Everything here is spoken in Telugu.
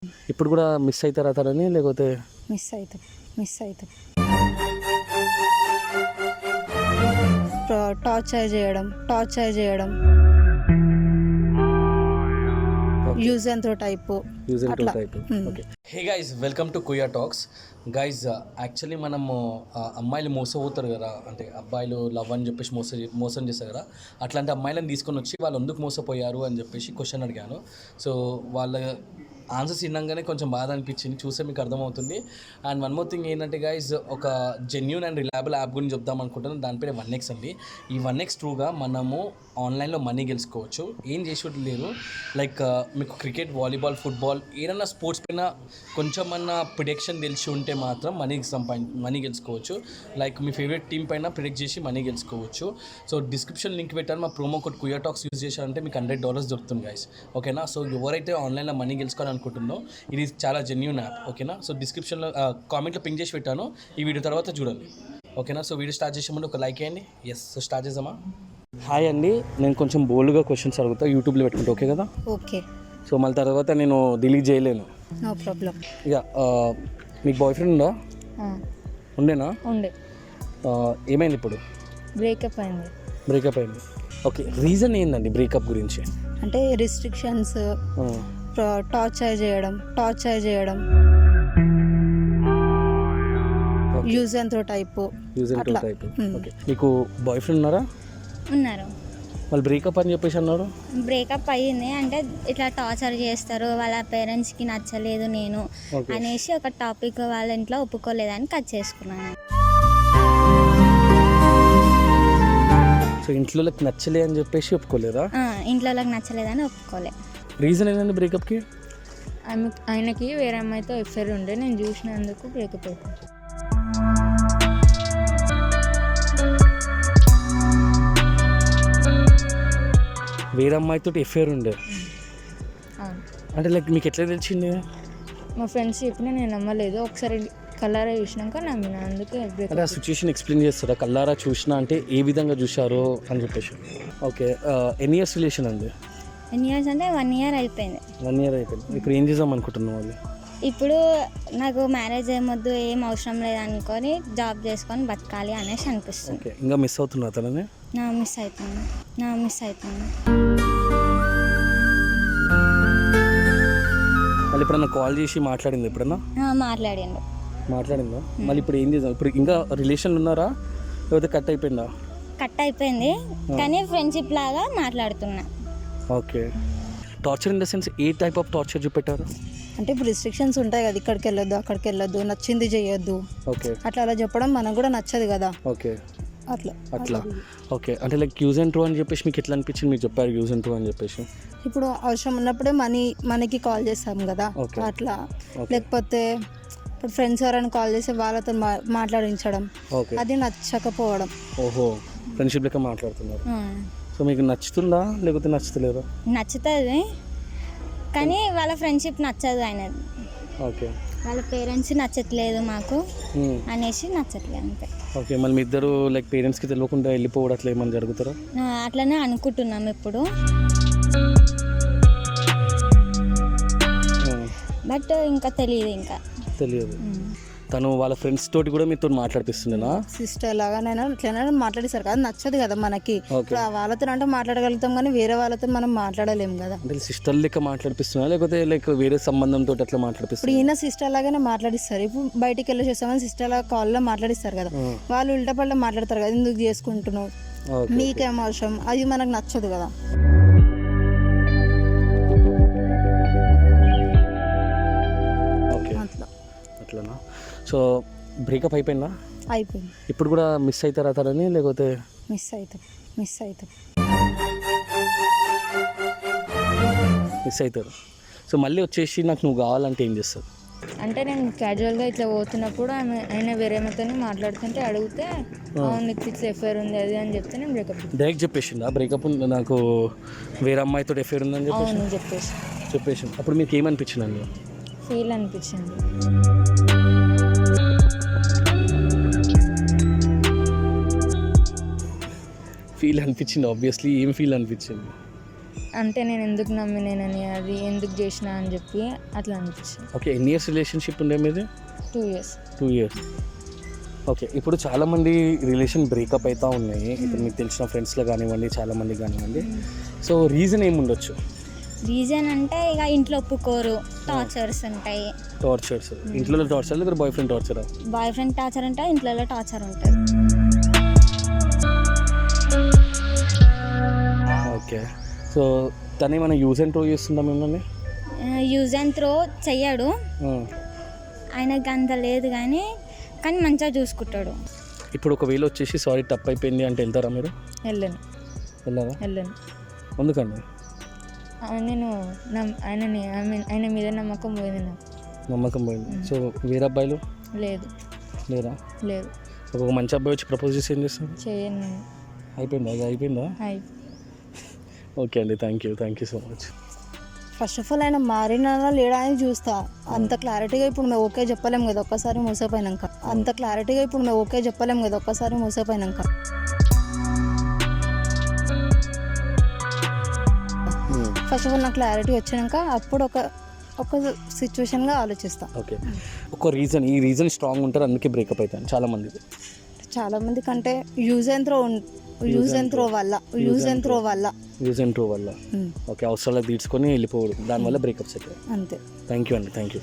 ఇప్పుడు కూడా మిస్ అవుతారా తనని, లేకపోతే మిస్ అవుతాం. టార్చర్ చేయడం use and throw type. Okay. Hey guys, welcome to Kuya talks. Guys, actually మనము అమ్మాయిలు మోసపోతారు కదా, అంటే అబ్బాయిలు లవ్ అని చెప్పేసి మోసం చేస్తారు కదా, అట్లాంటి అమ్మాయిలను తీసుకొని వచ్చి వాళ్ళు ఎందుకు మోసపోయారు అని చెప్పేసి క్వశ్చన్ అడిగాను. సో వాళ్ళ ఆన్సర్స్ విన్నాగానే కొంచెం బాధ అనిపించింది, చూస్తే మీకు అర్థమవుతుంది. అండ్ వన్ మోర్ థింగ్ ఏంటంటే గైస్, ఒక జెన్యూన్ అండ్ రిలయబుల్ యాప్ గురించి చెప్దాం అనుకుంటున్నాను. దానిపైన 1x అండి. ఈ 1x ట్రూగా మనము ఆన్లైన్లో మనీ గెలుచుకోవచ్చు. ఏం చేసేది లేదు, లైక్ మీకు క్రికెట్, వాలీబాల్, ఫుట్బాల్ ఏదైనా స్పోర్ట్స్ పైన కొంచెమన్నా ప్రిడిక్షన్ తెలిసి ఉంటే మాత్రం మనీ గెలుచుకోవచ్చు. లైక్ మీ ఫేవరెట్ టీం పైన ప్రిడిక్ట్ చేసి మనీ గెలుచుకోవచ్చు. సో డిస్క్రిప్షన్ లింక్ పెట్టాను, మా ప్రోమో కోడ్ కుయా టాక్స్ యూజ్ చేశారంటే మీకు $100 దొరుకుతుంది గైస్. ఓకేనా? సో ఎవరైతే ఆన్లైన్లో మనీ గెలుచుకోవాలనుకుంటుందో ఇది చాలా జెన్యూన్ యాప్. ఓకేనా? సో డిస్క్రిప్షన్లో కామెంట్లో పింక్ చేసి పెట్టాను, ఈ వీడియో తర్వాత చూడండి. ఓకేనా? సో వీడియో స్టార్ట్ చేసే ముందు ఒక లైక్ చేయండి. ఎస్, సో స్టార్ట్ చేద్దామా? హాయ్ అండి, నేను కొంచెం బోల్డ్గా క్వశ్చన్స్ అడుగుతా, యూట్యూబ్లో పెట్టుకుంటా. ఓకే కదా? ఓకే. సో మళ్ళీ తర్వాత నేను డిలీట్ చేయలేను. No problem. ఇక మీకు బాయ్ ఫ్రెండ్ ఉందా? ఉండేనా? ఉండే. ఏమైంది ఇప్పుడు? బ్రేకప్ అయింది. ఓకే, రీజన్ ఏందండి బ్రేకప్ గురించి? అంటే రిస్ట్రిక్షన్స్, టార్చర్ చేయడం use and throw type. Okay, మీకు బాయ్ ఫ్రెండ్ ఉన్నారు? వాళ్ళు బ్రేకప్ అని చెప్పేసి అన్నారు. బ్రేకప్ అయ్యింది అంటే ఇట్లా టార్చర్ చేస్తారు, వాళ్ళ పేరెంట్స్కి నచ్చలేదు నేను అనేసి ఒక టాపిక్ వాళ్ళ ఇంట్లో ఒప్పుకోలేదని కట్ చేసుకున్నాను. సో ఇంట్లో నచ్చలే అని చెప్పేసి ఒప్పుకోలేదా? ఇంట్లో నచ్చలేదని ఒప్పుకోలే. రీజన్ ఏంటండి బ్రేకప్కి? ఆయనకి వేరే అమ్మాయితో ఎఫ్ఐఆర్ ఉండే, నేను చూసినందుకు బ్రేకప్ అయిపోయింది. వేరే అమ్మాయితో ఎఫ్ఐఆర్ ఉండే అంటే లైక్ మీకు ఎట్లా తెలిసింది? మా ఫ్రెండ్స్ చెప్పినా నేను నమ్మలేదు, ఒకసారి కల్లారా చూసినాక నమ్మిన, అందుకే అంటే ఆ సిచ్యువేషన్ ఎక్స్ప్లెయిన్ చేస్తారా? కల్లారా చూసినా అంటే ఏ విధంగా చూశారో అని చెప్పేసి. ఓకే, ఎన్ని ఇయర్స్ రిలేషన్ అండి? ఎన్ని ఇయర్స్ అంటే 1 year అయిపోయింది. 1 year అయిపోయింది. ఇప్పుడు ఏం చేద్దాం అనుకుంటున్నాం వాళ్ళు? ఇప్పుడు నాకు మ్యారేజ్ ఏమొద్దు, ఏం అవసరం లేదనుకొని జాబ్ చేసుకొని బతకాలి అనేసి అనిపిస్తుంది. ఓకే, ఇంకా మిస్ అవుతున్నా తనని? మిస్ అవుతుంది. మళ్ళీ ఎప్పుడన్నా కాల్ చేసి మాట్లాడింది? ఎప్పుడన్నా మాట్లాడిందా? మళ్ళీ ఇప్పుడు ఏం చేద్దాం? ఇప్పుడు ఇంకా రిలేషన్లు ఉన్నారా, లేకపోతే కట్ అయిపోయిందా? కట్ అయిపోయింది, కానీ ఫ్రెండ్షిప్ లాగా మాట్లాడుతున్నా. Okay, torture in the sense A type of torture చూపెట్టారు? అంటే ఇప్పుడు రిస్ట్రిక్షన్స్ ఉంటాయి కదా, ఇక్కడికి వెళ్ళొద్దు, అక్కడికి వెళ్ళొద్దు, నచ్చింది చేయొద్దు. ఓకే, అలా చెప్పడం మనకు కూడా నచ్చదు కదా. ఓకే, అట్లా. ఓకే, అంటే లైక్ యూజ్ అండ్ త్రో అని చెప్పేసి మీకు ఎట్లా అనిపించింది? మీకు చెప్పారు యూజ్ అండ్ త్రో అని చెప్పేసి. ఇప్పుడు అవసరం ఉన్నప్పుడే మనకి కాల్ చేస్తాం కదా, అట్లా. లేకపోతే ఇప్పుడు ఫ్రెండ్స్ ఎవరైనా కాల్ చేసి వాళ్ళతో మాట్లాడించడం, అది నచ్చకపోవడం. ఓహో, ఫ్రెండ్షిప్ లెక్క మాట్లాడుతున్నారు. సో మీకు నచ్చుతుందా లేకపోతే నచ్చుతలేదా? నచ్చుతుంది, కానీ వాళ్ళ ఫ్రెండ్షిప్ నచ్చదు ఆయనది. ఓకే, వాళ్ళ పేరెంట్స్ నచ్చట్లేదు మాకు అనేసి నచ్చట్లేదు అంతే. ఓకే, మళ్ళీ మీ ఇద్దరు లైక్ పేరెంట్స్కి తెలియకుండా వెళ్ళిపోవడం అట్లా ఏమైనా జరుగుతారా? అట్లనే అనుకుంటున్నాం ఇప్పుడు, బట్ ఇంకా తెలియదు. తను వాళ్ళ ఫ్రెండ్స్ తోటి కూడా మీతో మాట్లాడిపిస్తుండేనా? సిస్టర్ లాగానైనా ఇట్లైనా మాట్లాడిస్తారు కదా, నచ్చదు కదా మనకి. వాళ్ళతో అంటే మాట్లాడగలుగుతాం, కానీ వేరే వాళ్ళతో మనం మాట్లాడలేము కదా. అంటే సిస్టర్ లెక్క మాట్లాడిపిస్తున్నా లేకపోతే లైక్ వేరే సంబంధంతో అట్లా మాట్లాడిపిస్తారు? ఇప్పుడు ఈయన సిస్టర్ లాగానే మాట్లాడిస్తారు. ఇప్పుడు బయటికి వెళ్ళి చేస్తామని సిస్టర్ లాగా కాల్లో మాట్లాడిస్తారు కదా, వాళ్ళు ఉల్టా పల్టా మాట్లాడతారు కదా, ఎందుకు చేసుకుంటున్నావు, నీకేం అవసరం, అది మనకు నచ్చదు కదా. అట్లనా? సో బ్రేకప్ అయిపోయిందా? అయిపోయింది. ఇప్పుడు కూడా మిస్ అవుతారా తనని, లేకపోతే? మిస్ అవుతారు. సో మళ్ళీ వచ్చేసి నాకు నువ్వు కావాలంటే ఏం చేస్తారు? అంటే నేను క్యాజువల్గా ఇట్లా పోతున్నప్పుడు ఆయన వేరే అమ్మాయితో మాట్లాడుతుంటే అడిగితే నీకు ఇట్లా ఎఫ్ఐఆర్ ఉంది అది అని చెప్తే నేను బ్రేకప్. డైరెక్ట్ చెప్పేసిందా బ్రేకప్ నాకు వేరే అమ్మాయితో ఎఫ్ఐఆర్ ఉందని చెప్పేసి? అప్పుడు మీకు ఏమనిపించింది అండి? ఫీల్ అనిపించింది. ఫీల్ అనిపించింది ఆబ్వియస్లీ. ఏం ఫీల్ అనిపించింది? అంటే నేను ఎందుకు నమ్మినేనని అది ఎందుకు చేసిన అని చెప్పి అట్లా అనిపించింది. ఓకే, ఎన్ని ఇయర్స్ రిలేషన్షిప్ ఉండే మీది? 2 years. 2 years. ఓకే, ఇప్పుడు చాలామంది రిలేషన్ బ్రేకప్ అవుతూ ఉన్నాయి. ఇప్పుడు మీకు తెలిసిన ఫ్రెండ్స్లో కానివ్వండి, చాలామంది కానివ్వండి. So reason ఏముండొచ్చు? రీజన్ అంటే ఇక ఇంట్లో ఒప్పుకోరు, టార్చర్స్ ఉంటాయి. టార్చర్స్, ఇంట్లో టార్చర్ లేదా బాయ్ ఫ్రెండ్ టార్చరా? బాయ్ ఫ్రెండ్ టార్చర్ ఉంటాయి, ఇంట్లో టార్చర్ ఉంటుంది. ఓకే, సో తను ఏమైనా యూజ్ అండ్ త్రో చేస్తుందా మిమ్మల్ని? యూజ్ అండ్ త్రో చెయ్యడు, ఆయనకి అంత లేదు కానీ మంచిగా చూసుకుంటాడు. ఇప్పుడు ఒకవేళ వచ్చేసి సారీ తప్పు అయిపోయింది అంటే వెళ్తారా మీరు? వెళ్ళాను. ఎందుకండి? నేను ఆయన మీద నమ్మకం పోయింది నాకు. నమ్మకం పోయింది. సో వేరే అబ్బాయిలు లేదు లేదు. ఒక మంచి అబ్బాయి వచ్చి ప్రపోజ్ చేసి ఏం చేస్తాను? చేయను నేను. అయిపోయిందా? ఓకే అండి, thank you so much. First of all ఆయన మారినా లేడా అని చూస్తా. అంత క్లారిటీగా ఇప్పుడు మేము ఓకే చెప్పలేము కదా ఒక్కసారి మోసపోయినాక. ఫస్ట్ ఆఫ్ ఆల్ నాకు క్లారిటీ వచ్చినాక అప్పుడు ఒక సిచ్యువేషన్గా ఆలోచిస్తా. ఓకే, ఒక రీజన్, ఈ రీజన్ స్ట్రాంగ్ ఉంటారు అందుకే బ్రేకప్ అవుతాను చాలా మంది కంటే యూజ్ అండ్ త్రో వల్ల ఓకే, అవసరాలకు తీర్చుకొని వెళ్ళిపోవడం, దానివల్ల బ్రేకప్స్ అవుతాయి. అంతే. Thank you.